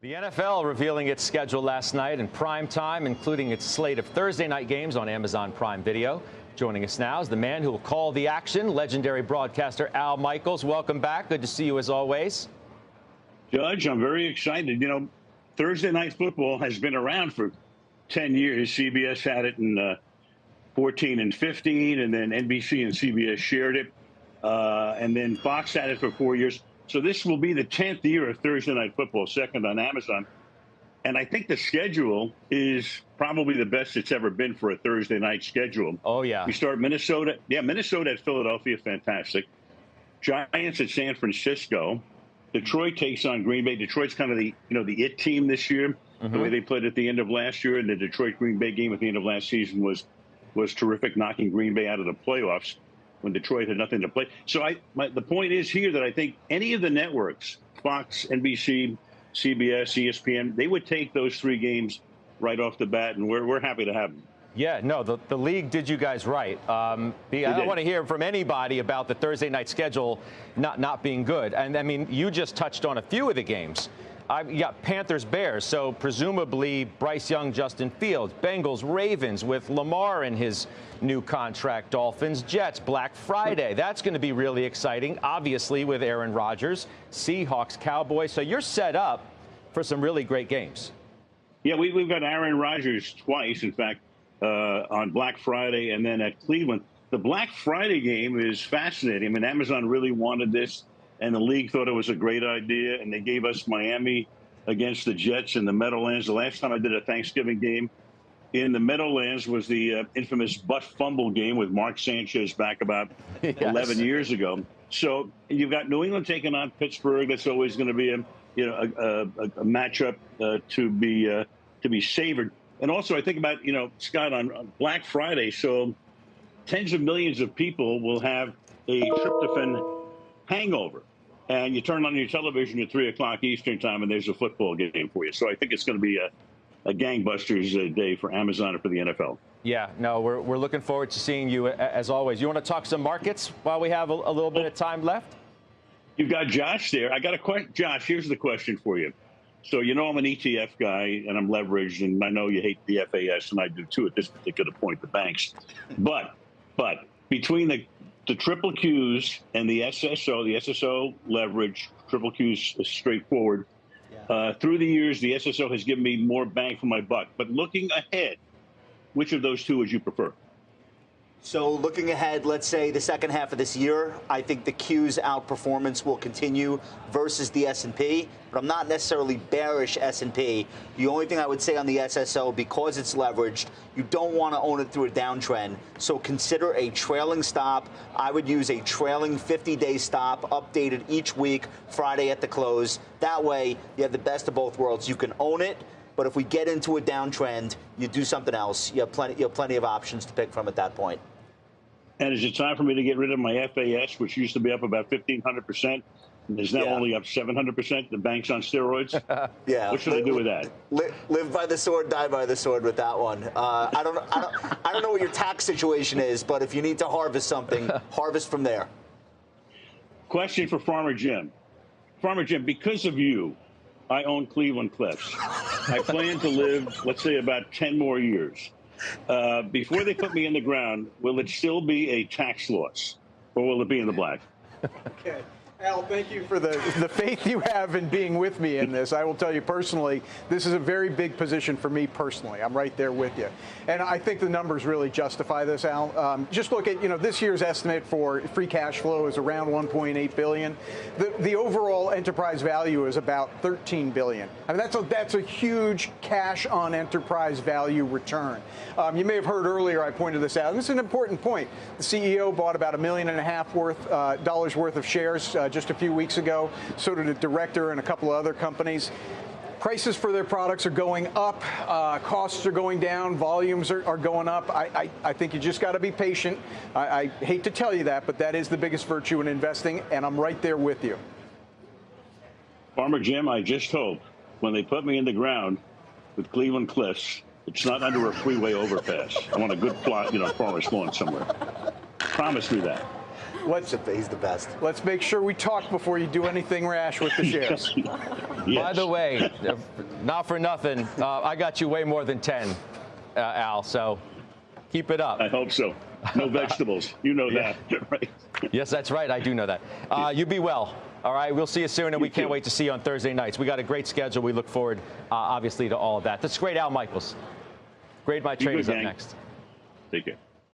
The NFL revealing its schedule last night in prime time, including its slate of Thursday night games on Amazon Prime Video. Joining us now is the man who will call the action, legendary broadcaster Al Michaels. Welcome back. Good to see you as always. Judge, I'm very excited. You know, Thursday night football has been around for 10 years. CBS had it in 14 and 15, and then NBC and CBS shared it. And then Fox had it for 4 years. So this will be the 10th year of Thursday Night Football, second on Amazon. And I think the schedule is probably the best it's ever been for a Thursday night schedule. Oh, yeah. We start Minnesota. Yeah, Minnesota at Philadelphia, fantastic. Giants at San Francisco. Detroit takes on Green Bay. Detroit's kind of the it team this year, the way they played at the end of last year. And the Detroit-Green Bay game at the end of last season was terrific, knocking Green Bay out of the playoffs when Detroit had nothing to play. So the point is here that I think any of the networks, Fox, NBC, CBS, ESPN, they would take those three games right off the bat, and we're happy to have them. Yeah, no, the league did you guys right. I don't want to hear from anybody about the Thursday night schedule not being good. And, I mean, you just touched on a few of the games. You got Panthers-Bears, so presumably Bryce Young, Justin Fields. Bengals-Ravens with Lamar in his new contract. Dolphins-Jets, Black Friday. That's going to be really exciting, obviously, with Aaron Rodgers. Seahawks-Cowboys. So you're set up for some really great games. Yeah, we've got Aaron Rodgers twice, in fact, on Black Friday and then at Cleveland. The Black Friday game is fascinating. I mean, Amazon really wanted this, and the league thought it was a great idea, and they gave us Miami against the Jets in the Meadowlands. The last time I did a Thanksgiving game in the Meadowlands was the infamous butt fumble game with Mark Sanchez back about 11 years ago. So you've got New England taking on Pittsburgh. That's always going to be a matchup to be savored. And also, I think about, Scott, on Black Friday, so tens of millions of people will have a tryptophan hangover. And you turn on your television at 3 o'clock Eastern time, and there's a football game for you. So I think it's going to be a gangbusters day for Amazon and for the NFL. Yeah, no, we're looking forward to seeing you, as always. You want to talk some markets while we have a little bit of time left? You've got Josh there. I got a question. Josh, here's the question for you. So, I'm an ETF guy, and I'm leveraged, and I know you hate the FAS, and I do too at this particular point, the banks. But between the triple Qs and the SSO leverage, triple Qs is straightforward. Through the years, the SSO has given me more bang for my buck. But looking ahead, which of those two would you prefer? So looking ahead, let's say the second half of this year, I think the Q's outperformance will continue versus the S&P, but I'm not necessarily bearish S&P. The only thing I would say on the SSO, because it's leveraged, you don't want to own it through a downtrend. So consider a trailing stop. I would use a trailing 50-day stop, updated each week, Friday at the close. That way, you have the best of both worlds. You can own it, but if we get into a downtrend, you do something else. You have plenty of options to pick from at that point. And is it time for me to get rid of my FAS, which used to be up about 1,500%, and is now only up 700%? The bank's on steroids. Yeah. What should I do with that? Live by the sword, die by the sword with that one. I don't know what your tax situation is, but if you need to harvest something, harvest from there. Question for Farmer Jim. Farmer Jim, because of you, I own Cleveland Cliffs. I plan to live, let's say, about 10 more years. Before they put me in the ground, will it still be a tax loss, or will it be in the black? Okay. Al, thank you for the faith you have in being with me in this. I will tell you personally, this is a very big position for me personally. I'm right there with you. And I think the numbers really justify this, Al. Just look at, this year's estimate for free cash flow is around $1.8 billion. The overall enterprise value is about $13 billion. I mean, that's a huge cash on enterprise value return. You may have heard earlier I pointed this out, and this is an important point. The CEO bought about $1.5 million worth of shares just a few weeks ago. So did a director and a couple of other companies. Prices for their products are going up. Costs are going down. Volumes are going up. I think you just got to be patient. I hate to tell you that, but that is the biggest virtue in investing, and I'm right there with you. Farmer Jim, I just hope when they put me in the ground with Cleveland Cliffs, it's not under a freeway overpass. I want a good plot, farmer's lawn somewhere. Promise me that. He's the best. Let's make sure we talk before you do anything rash with the shares. Yes. By the way, not for nothing, I got you way more than 10, Al, so keep it up. I hope so. No vegetables. You know that, right? Yes, that's right. I do know that. You be well. All right, we'll see you soon, and we can't wait to see you on Thursday nights. We got a great schedule. We look forward, obviously, to all of that. That's great, Al Michaels. Grade My Trade is up next. Take care.